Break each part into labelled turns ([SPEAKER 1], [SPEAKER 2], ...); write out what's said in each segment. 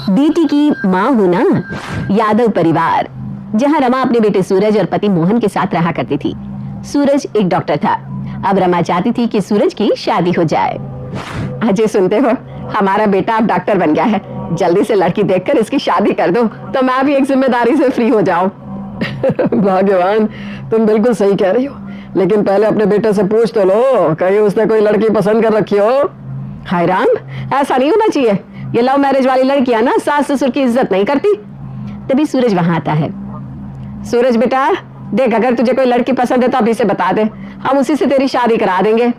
[SPEAKER 1] बेटी की माँ होना। यादव परिवार, जहाँ रमा अपने बेटे सूरज और पति मोहन के साथ रहा करती थी। सूरज एक डॉक्टर था। अब रमा चाहती थी कि सूरज की शादी हो जाए। अजय, सुनते हो, हमारा बेटा अब डॉक्टर बन गया है। जल्दी से लड़की देखकर इसकी शादी कर दो तो मैं भी एक जिम्मेदारी से फ्री हो जाऊं।
[SPEAKER 2] भाग्यवान, तुम बिल्कुल सही कह रही हो, लेकिन पहले अपने बेटे से पूछ तो लो, कहीं उसने कोई लड़की पसंद कर रखी हो।
[SPEAKER 1] हाय राम, ऐसा नहीं होना चाहिए। ये लव मैरिज वाली लड़कियां ना सास ससुर की इज्जत नहीं करती। तभी सूरज वहां आता है। सूरज बेटा देख, अगर तुझे कोई लड़की पसंद है तो अभी से बता दे, हम उसी से तेरी शादी करा देंगे।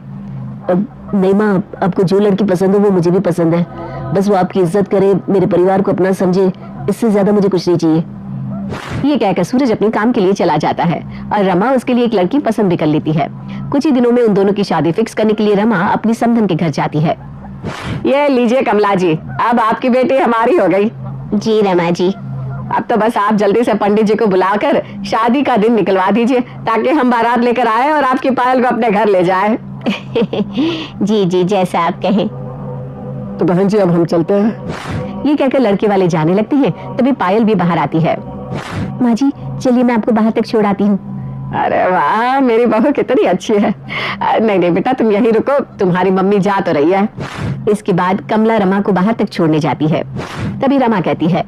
[SPEAKER 3] नहीं माँ, आपको जो लड़की पसंद हो वो मुझे भी पसंद है। बस वो आपकी इज्जत करे, मेरे परिवार को अपना समझे, इससे ज्यादा मुझे कुछ नहीं चाहिए।
[SPEAKER 1] ये कहकर सूरज अपने काम के लिए चला जाता है और रमा उसके लिए एक लड़की पसंद भी कर लेती है। कुछ ही दिनों में उन दोनों की शादी फिक्स करने के लिए रमा अपनी समधन के घर जाती है। ये लीजिए कमला जी, अब आपकी बेटी हमारी हो गई।
[SPEAKER 3] जी रमा जी।
[SPEAKER 1] अब तो बस आप जल्दी से पंडित जी को बुलाकर शादी का दिन निकलवा दीजिए, ताकि हम बारात लेकर आए और आपकी पायल को अपने घर ले जाए।
[SPEAKER 3] जी जी, जैसा आप कहें।
[SPEAKER 2] तो बहन जी अब हम चलते हैं।
[SPEAKER 1] ये कहकर लड़के वाले जाने लगते हैं। तभी पायल भी बाहर आती है।
[SPEAKER 3] माँ जी चलिए, मैं आपको बाहर तक छोड़ आती हूँ।
[SPEAKER 1] अरे वाह, मेरी बहू कितनी अच्छी है। नहीं नहीं बेटा, तुम यहीं रुको, तुम्हारी मम्मी जा तो रही है। इसके बाद कमला रमा को बाहर तक छोड़ने जाती है। तभी रमा कहती है,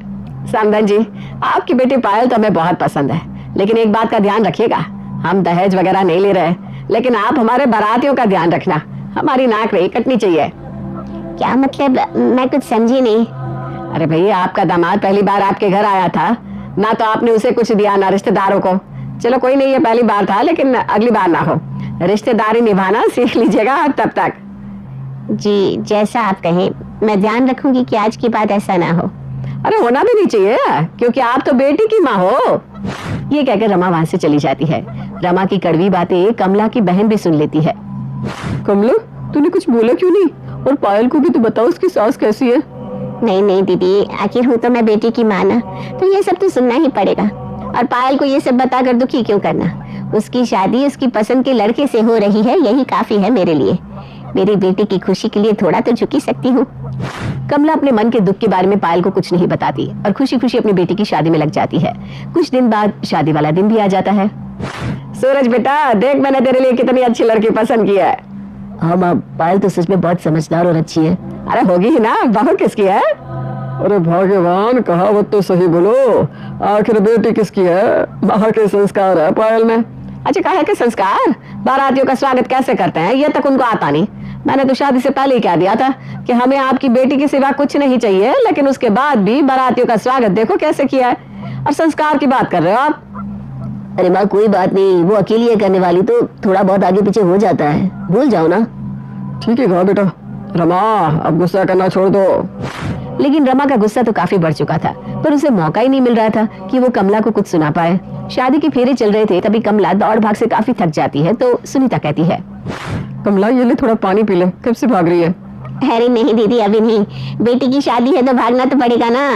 [SPEAKER 1] समधन जी, आपकी बेटी पायल तो हमें बहुत पसंद है, लेकिन एक बात का ध्यान रखिएगा, हम दहेज वगैरह नहीं ले रहे, लेकिन आप हमारे बारातियों का ध्यान रखना, हमारी नाक नहीं कटनी चाहिए।
[SPEAKER 3] क्या मतलब? मैं कुछ समझी नहीं।
[SPEAKER 1] अरे भैया, आपका दामाद पहली बार आपके घर आया था ना, तो आपने उसे कुछ दिया ना रिश्तेदारों को। चलो कोई नहीं, ये पहली बार था, लेकिन अगली बार ना हो। रिश्तेदारी निभाना सीख लीजिएगा आप तब तक।
[SPEAKER 3] जी जैसा आप कहें, मैं ध्यान रखूंगी कि आज की बात ऐसा ना हो।
[SPEAKER 1] अरे होना भी नहीं चाहिए, क्योंकि आप तो बेटी की माँ हो। ये कहकर रमा वहां से चली जाती है। रमा की कड़वी बातें कमला की बहन भी सुन लेती है।
[SPEAKER 2] कमला, तूने कुछ बोला क्यों नहीं? और पायल को भी तो बताओ उसकी सास कैसी है।
[SPEAKER 3] नहीं नहीं दीदी, आखिर हूँ तो मैं बेटी की माँ ना, तो ये सब तो सुनना ही पड़ेगा। और पायल को ये सब बताकर दुखी क्यों करना? उसकी शादी उसकी पसंद के लड़के से हो रही है, यही काफी है मेरे लिए। मेरी बेटी की खुशी के लिए थोड़ा तो झुक ही सकती हूँ।
[SPEAKER 1] कमला अपने मन के दुख के बारे में पायल को कुछ नहीं बताती और खुशी खुशी अपनी बेटी की शादी में लग जाती है। कुछ दिन बाद शादी वाला दिन भी आ जाता है। सूरज बेटा देख, मैंने तेरे लिए कितनी अच्छी लड़की पसंद की है।
[SPEAKER 3] हाँ माँ, पायल तो सच में बहुत समझदार और अच्छी है।
[SPEAKER 1] अरे होगी ही ना, बहू किसकी है?
[SPEAKER 2] अरे भाग्यवान, कहावत तो सही बोलो, आखिर बेटी किसकी है? बाहर के संस्कार है पायल में।
[SPEAKER 1] अच्छा, कहा के संस्कार? बारातियों का स्वागत कैसे करते हैं ये तक उनको आता नहीं। मैंने तो शादी से पहले ही कह दिया था कि हमें आपकी बेटी के सिवा कुछ नहीं चाहिए, लेकिन उसके बाद भी बारातियों का स्वागत देखो कैसे किया है। और संस्कार की बात कर रहे हो आप?
[SPEAKER 3] अरे माँ कोई बात नहीं, वो अकेली है करने वाली, तो थोड़ा बहुत आगे पीछे हो जाता है, भूल जाओ ना।
[SPEAKER 2] ठीक है कहा बेटा। रमा, अब गुस्सा करना छोड़ दो।
[SPEAKER 1] लेकिन रमा का गुस्सा तो काफी बढ़ चुका था, पर उसे मौका ही नहीं मिल रहा था कि वो कमला को कुछ सुना पाए। शादी के फेरे चल रहे थे, तभी कमला दौड़ भाग से काफी थक जाती है, तो सुनीता कहती है,
[SPEAKER 2] कमला ये ले थोड़ा पानी पी ले, कब से भाग रही है?
[SPEAKER 3] अरे नहीं दीदी, अभी नहीं, बेटी की शादी है तो भागना तो पड़ेगा ना।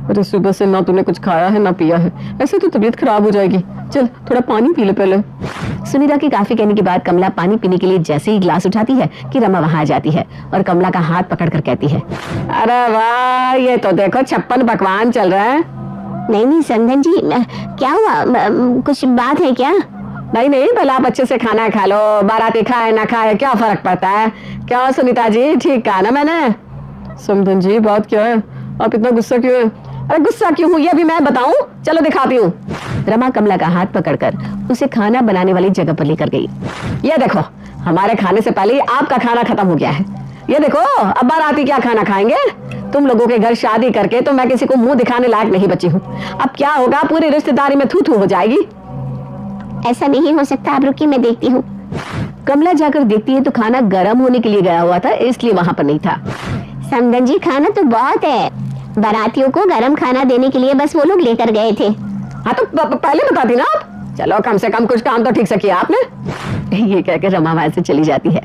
[SPEAKER 2] अरे सुबह से ना तूने कुछ खाया है ना पिया है, ऐसे तो तबीयत खराब हो जाएगी। चल थोड़ा पानी पी ले पहले।
[SPEAKER 1] सुनीता की काफी कहने के बाद कमला पानी पीने के लिए जैसे ही गिलास उठाती है कि रमा वहां आ जाती है और कमला का हाथ पकड़कर कहती है, अरे वाह, ये तो देखो 56 पकवान चल रहे हैं।
[SPEAKER 3] नहीं नहीं समधन जी, क्या हुआ? कुछ बात है क्या?
[SPEAKER 1] नहीं नहीं, भला आप अच्छे से खाना खा लो, बाराती खाए ना खाए क्या फर्क पड़ता है? क्या सुनीता जी, ठीक कहा ना मैंने?
[SPEAKER 2] समधन जी बात क्या है, आप इतना गुस्सा क्यों है?
[SPEAKER 1] अरे गुस्सा क्यों हूँ ये भी मैं बताऊं? चलो दिखाती हूँ। रमा कमला का हाथ पकड़कर उसे खाना बनाने वाली जगह पर लेकर गई। ये देखो, हमारे खाने से पहले आपका खाना खत्म हो गया है। ये देखो, अब बाराती क्या खाना खाएंगे? तुम लोगों के घर शादी करके तो मैं किसी को मुंह दिखाने लायक नहीं बची हूँ। अब क्या होगा, पूरी रिश्तेदारी में थू थू हो जाएगी।
[SPEAKER 3] ऐसा नहीं हो सकता, आप रुकिए मैं देखती हूँ।
[SPEAKER 1] कमला जाकर देखती है तो खाना गर्म होने के लिए गया हुआ था, इसलिए वहां पर नहीं था।
[SPEAKER 3] समधन जी खाना तो बहुत है, बारातियों को गरम खाना देने के लिए बस वो लोग लेकर गए थे।
[SPEAKER 1] हाँ तो पहले बताती ना आप। चलो कम से कम कुछ काम तो ठीक से किया आपने। ये कहकर रमा वहां से चली जाती है।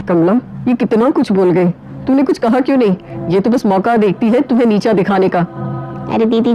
[SPEAKER 2] कमला ये कितना कुछ बोल गई, तूने कुछ कहा क्यों नहीं? ये तो बस मौका देखती है तुम्हें नीचा दिखाने का।
[SPEAKER 3] अरे दीदी